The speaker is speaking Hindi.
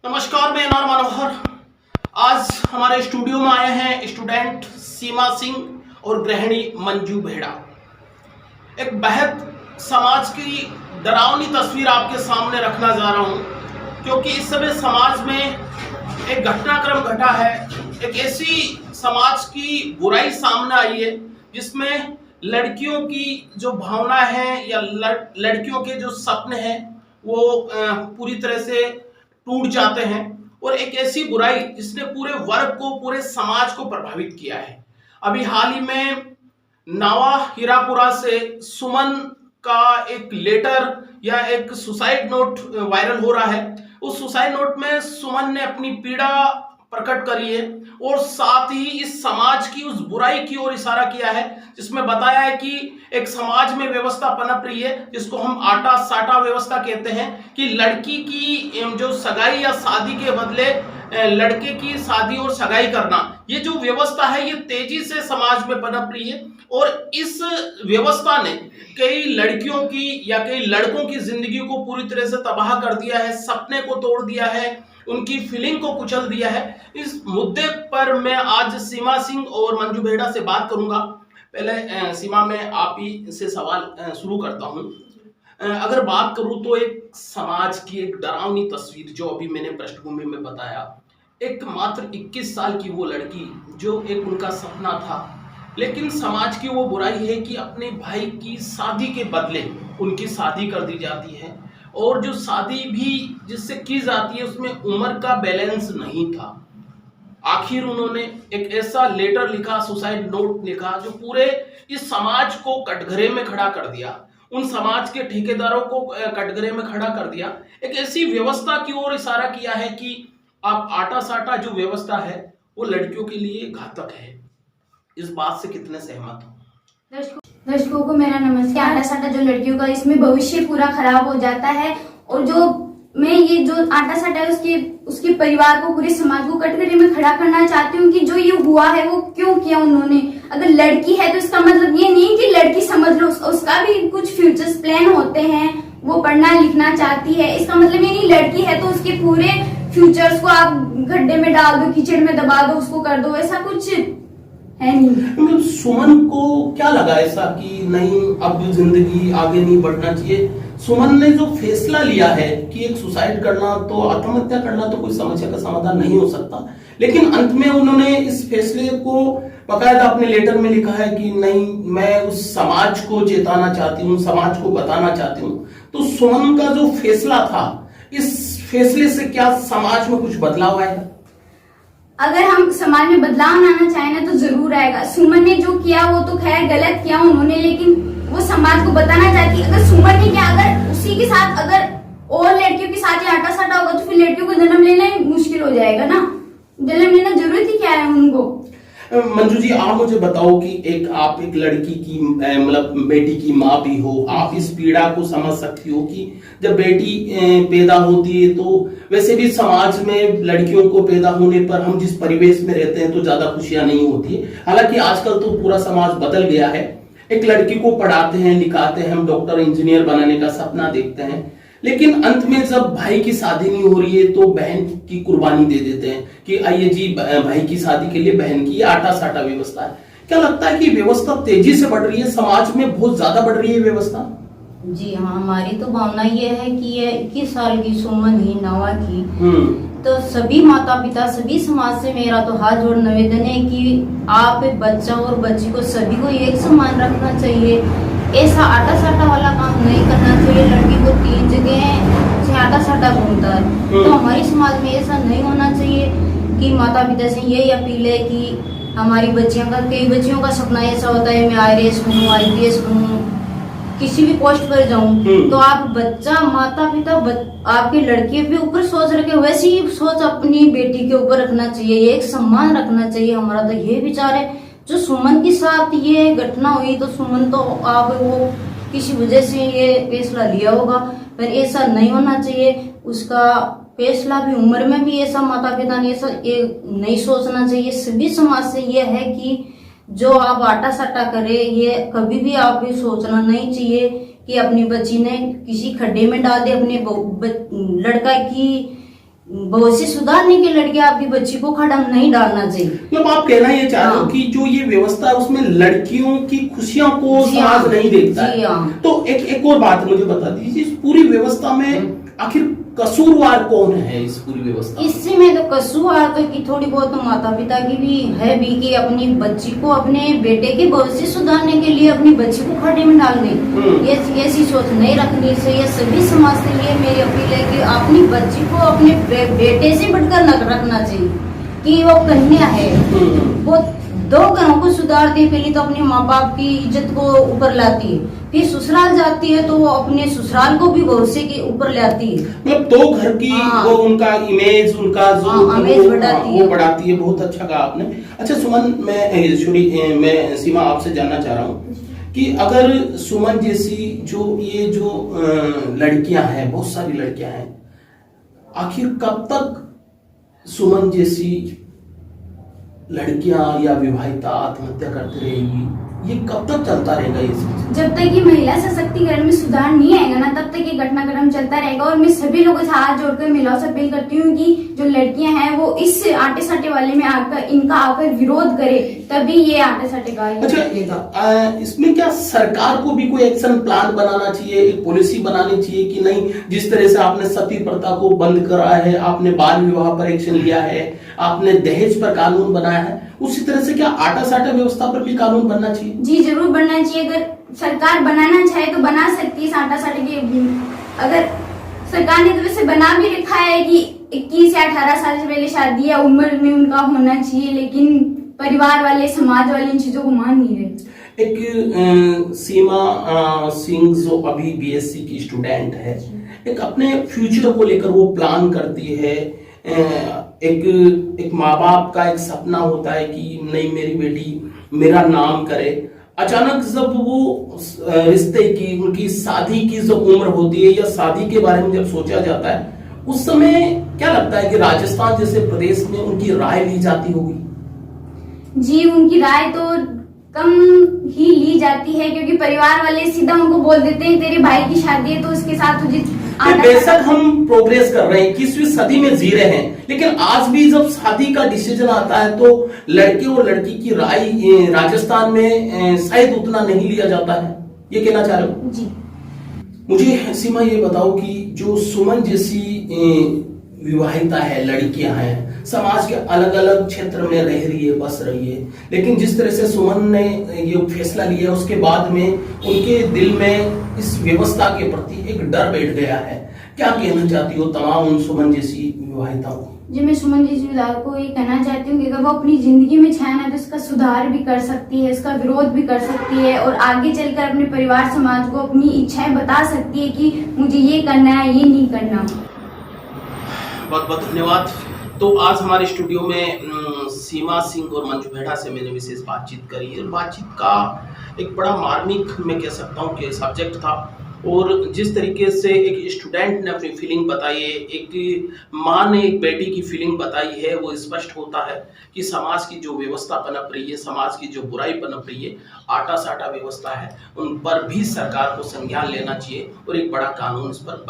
नमस्कार, मैं एनआर मनोहर। आज हमारे स्टूडियो में आए हैं स्टूडेंट सीमा सिंह और गृहिणी मंजू बेड़ा। एक बेहद समाज की डरावनी तस्वीर आपके सामने रखना जा रहा हूं, क्योंकि इस समय समाज में एक घटनाक्रम घटा है। एक ऐसी समाज की बुराई सामने आई है जिसमें लड़कियों की जो भावना है या लड़कियों के जो सपने हैं वो पूरी तरह से टूट जाते हैं। और एक ऐसी बुराई जिसने पूरे वर्ग को, पूरे समाज को प्रभावित किया है। अभी हाल ही में नावा हीरापुरा से सुमन का एक लेटर या एक सुसाइड नोट वायरल हो रहा है। उस सुसाइड नोट में सुमन ने अपनी पीड़ा प्रकट करी है और साथ ही इस समाज की उस बुराई की ओर इशारा किया है, जिसमें बताया है कि एक समाज में व्यवस्था पनप रही है जिसको हम आटा साटा व्यवस्था कहते हैं, कि लड़की की जो सगाई या शादी के बदले लड़के की शादी और सगाई करना, ये जो व्यवस्था है ये तेजी से समाज में पनप रही है। और इस व्यवस्था ने कई लड़कियों की या कई लड़कों की जिंदगी को पूरी तरह से तबाह कर दिया है, सपने को तोड़ दिया है, उनकी फीलिंग को कुचल दिया है। इस मुद्दे पर मैं आज सीमा सिंह और मंजू बेड़ा से बात करूंगा। पहले सीमा, मैं आप ही से सवाल शुरू करता हूं। अगर बात करूं तो एक समाज की एक डरावनी तस्वीर जो अभी मैंने पृष्ठभूमि में बताया, एक मात्र 21 साल की वो लड़की जो एक उनका सपना था, लेकिन समाज की वो बुराई है कि अपने भाई की शादी के बदले उनकी शादी कर दी जाती है। और जो शादी भी जिससे की जाती है उसमें उम्र का बैलेंस नहीं था। आखिर उन्होंने एक ऐसा लेटर लिखा, सुसाइड नोट लिखा, जो पूरे इस समाज को कटघरे में खड़ा कर दिया, उन समाज के ठेकेदारों को कटघरे में खड़ा कर दिया। एक ऐसी व्यवस्था की ओर इशारा किया है कि आप आटा साटा जो व्यवस्था है वो लड़कियों के लिए घातक है। इस बात से कितने सहमत हो? दर्शकों को मेरा नमस्कार। आटा साटा जो लड़कियों का, इसमें भविष्य पूरा खराब हो जाता है। और जो मैं ये जो आटा साटा है उसके परिवार को, पूरे समाज को कटघरे में खड़ा करना चाहती हूँ कि जो ये हुआ है वो क्यों किया उन्होंने। अगर लड़की है तो इसका मतलब ये नहीं कि लड़की समझ लो, उसका भी कुछ फ्यूचर्स प्लान होते हैं, वो पढ़ना लिखना चाहती है। इसका मतलब ये नहीं लड़की है तो उसके पूरे फ्यूचर्स को आप गड्ढे में डाल दो, कीचड़ में दबा दो, उसको कर दो, ऐसा कुछ है नहीं। मतलब सुमन को क्या लगा ऐसा कि नहीं, अब जिंदगी आगे नहीं बढ़ना चाहिए? सुमन ने जो फैसला लिया है कि एक सुसाइड करना, तो आत्महत्या करना तो कोई समस्या का समाधान नहीं हो सकता, लेकिन अंत में उन्होंने इस फैसले को बकायदा अपने लेटर में लिखा है कि नहीं, मैं उस समाज को चेताना चाहती हूँ, समाज को बताना चाहती हूँ। तो सुमन का जो फैसला था, इस फैसले से क्या समाज में कुछ बदलाव आएगा? अगर हम समाज में बदलाव लाना चाहें ना तो जरूर आएगा। सुमन ने जो किया वो तो खैर गलत किया उन्होंने, लेकिन वो समाज को बताना चाहती। अगर सुमन ने क्या, अगर उसी के साथ अगर और लड़कियों के साथ ही आटा साटा होगा तो फिर लड़कियों को जन्म लेना ही मुश्किल हो जाएगा ना। जन्म लेना जरूरत ही क्या है उनको। मंजू जी, आप मुझे बताओ कि आप एक लड़की की, मतलब बेटी की माँ भी हो, आप इस पीड़ा को समझ सकती हो कि जब बेटी पैदा होती है तो वैसे भी समाज में लड़कियों को पैदा होने पर हम जिस परिवेश में रहते हैं तो ज्यादा खुशियां नहीं होती है। हालांकि आजकल तो पूरा समाज बदल गया है। एक लड़की को पढ़ाते हैं, लिखाते हैं, हम डॉक्टर इंजीनियर बनाने का सपना देखते हैं, लेकिन अंत में जब भाई की शादी नहीं हो रही है तो बहन की कुर्बानी दे देते हैं कि आइए जी, भाई की शादी के लिए बहन की आटा साटा व्यवस्था है। क्या लगता है कि व्यवस्था तेजी से बढ़ रही है, समाज में बहुत ज्यादा बढ़ रही है व्यवस्था? जी हाँ, हमारी तो भावना ये है कि ये 21 साल की सुमन ही नवा की, तो सभी माता पिता, सभी समाज से मेरा तो हाथ जोड़ निवेदन है कि आप बच्चा और बच्ची को सभी को एक समान रखना चाहिए। ऐसा आटा साटा वाला काम नहीं करना चाहिए। लड़की को 3 जगह से आटा साटा घूमता है, तो हमारी समाज में ऐसा नहीं होना चाहिए। कि माता पिता से यही अपील है कि हमारी बच्चियों का, कई बच्चियों का सपना ऐसा होता है मैं IAS बनूं, IPS बनूं, किसी भी पोस्ट पर जाऊं, तो आप बच्चा, माता पिता, आपके लड़के पे ऊपर सोच रखे, वैसी ही सोच अपनी बेटी के ऊपर रखना चाहिए, एक सम्मान रखना चाहिए। हमारा तो ये विचार है। जो सुमन के साथ ये घटना हुई तो सुमन तो आप वो किसी वजह से ये फैसला लिया होगा, पर ऐसा नहीं होना चाहिए। उसका फैसला भी, उम्र में भी ऐसा माता पिता ने ऐसा नहीं सोचना चाहिए। सभी समाज से ये है कि जो आप आटा साटा करे, ये कभी भी आप ये सोचना नहीं चाहिए कि अपनी बच्ची ने किसी खड्डे में डाल दे, अपने लड़का की भविष्य सुधारने के लड़के आपकी बच्ची को खड़ा नहीं डालना चाहिए। मतलब आप कहना ये चाह रहे हो हाँ। कि जो ये व्यवस्था है उसमें लड़कियों की खुशियों को जी हाँ। समाज नहीं देखता जी है। हाँ। तो एक और बात मुझे बता दीजिए, इस पूरी व्यवस्था में आखिर कसूरवार कौन है इस पूरी व्यवस्था में? इससे में तो कसूरवार तो की थोड़ी बहुत तो माता पिता की भी है भी कि अपनी बच्ची को अपने बेटे के भविष्य सुधारने के लिए अपनी बच्ची को खड्डे में डाल दें, ये ऐसी सोच नहीं रखनी चाहिए। सभी समाज से ये मेरी अपील है कि अपनी बच्ची को अपने बेटे से बढ़कर न रखना चाहिए कि वो कन्या है, वो दो घरों को सुधारती है। पहले तो अपने माँ बाप की इज्जत को ऊपर लाती है, फिर ससुराल जाती है तो वो अपने ससुराल को भी भविष्य के ऊपर लाती है। मतलब दो घर की हाँ। वो उनका इमेज, उनका जो हाँ, इमेज बढ़ाती है। वो बढ़ाती है। बहुत अच्छा कहा आपने। अच्छा सुमन, मैं सीमा आपसे जानना चाह रहा हूँ कि अगर सुमन जैसी ये जो लड़कियां हैं, बहुत सारी लड़कियां हैं, आखिर कब तक सुमन जैसी लड़कियां या विवाहिता आत्महत्या करती रहेगी? ये कब तक चलता रहेगा ये सब? जब तक ये महिला सशक्तिकरण में सुधार नहीं आएगा ना, तब तक ये घटनाक्रम चलता रहेगा। और मैं सभी लोगों से हाथ जोड़कर महिलाओं से अपील करती हूँ कि जो लड़कियां हैं वो इस आटे साटे वाले में आकर इनका आकर विरोध करे, तभी ये आटे साटे का अच्छा, इसमें क्या सरकार को भी कोई एक्शन प्लान बनाना चाहिए, एक पॉलिसी बनानी चाहिए कि नहीं? जिस तरह से आपने सती प्रथा को बंद करा है, आपने बाल विवाह पर एक्शन लिया है, आपने दहेज पर कानून बनाया है, उसी तरह से क्या आटा साटा व्यवस्था पर भी कानून बनना चाहिए? जी जरूर बनना चाहिए। अगर सरकार बनाना चाहे तो बना सकती है आटा साटे के। अगर सरकार ने तो वैसे बना भी रखा है कि 21 या 18 साल से पहले शादी या उम्र में उनका होना चाहिए, लेकिन परिवार वाले, समाज वाले इन चीजों को मान नहीं रहे। एक सीमा सिंह जो अभी बीएससी की स्टूडेंट है, एक अपने फ्यूचर को लेकर वो प्लान करती है। एक माँ बाप का एक सपना होता है कि नहीं मेरी बेटी मेरा नाम करे। अचानक जब वो रिश्ते की, उनकी शादी की जो उम्र होती है या शादी के बारे में जब सोचा जाता है, उस समय क्या लगता है कि राजस्थान जैसे प्रदेश में उनकी राय ली जाती होगी? जी उनकी राय तो कम ही ली जाती है, क्योंकि परिवार वाले सीधा उनको बोल देते हैं तेरे भाई की शादी है तो उसके साथ तुझे बेशक हम प्रोग्रेस कर रहे हैं, 21वीं सदी में जी रहे हैं, लेकिन आज भी जब शादी का डिसीजन आता है तो लड़के और लड़की की राय राजस्थान में शायद उतना नहीं लिया जाता है। ये कहना चाह रहे हो? जी। मुझे सीमा ये बताओ कि जो सुमन जैसी विवाहिता है, लड़कियां हैं, समाज के अलग अलग क्षेत्र में रह रही है, बस रही है, लेकिन जिस तरह से सुमन ने ये फैसला लिया उसके बाद में उनके दिल में इस व्यवस्था के प्रति एक डर बैठ गया है। क्या कहना चाहती हो तमाम उन सुमन जैसी विवाहिताओं को? जी मैं सुमन जी विधायक को ये कहना चाहती हूँ कि अगर वो अपनी जिंदगी में चाहे ना तो इसका सुधार भी कर सकती है, इसका विरोध भी कर सकती है और आगे चलकर अपने परिवार समाज को अपनी इच्छाएं बता सकती है कि मुझे ये करना है, ये नहीं करना। बहुत बहुत धन्यवाद। तो आज हमारे स्टूडियो में सीमा सिंह और मंजू भेड़ा से मैंने विशेष बातचीत करी है। बातचीत का एक बड़ा मार्मिक मैं कह सकता हूँ कि सब्जेक्ट था, और जिस तरीके से एक स्टूडेंट ने अपनी फीलिंग बताई है, एक माँ ने एक बेटी की फीलिंग बताई है, वो स्पष्ट होता है कि समाज की जो व्यवस्था पनप रही है, समाज की जो बुराई पनप रही है, आटा साटा व्यवस्था है, उन पर भी सरकार को संज्ञान लेना चाहिए और एक बड़ा कानून इस पर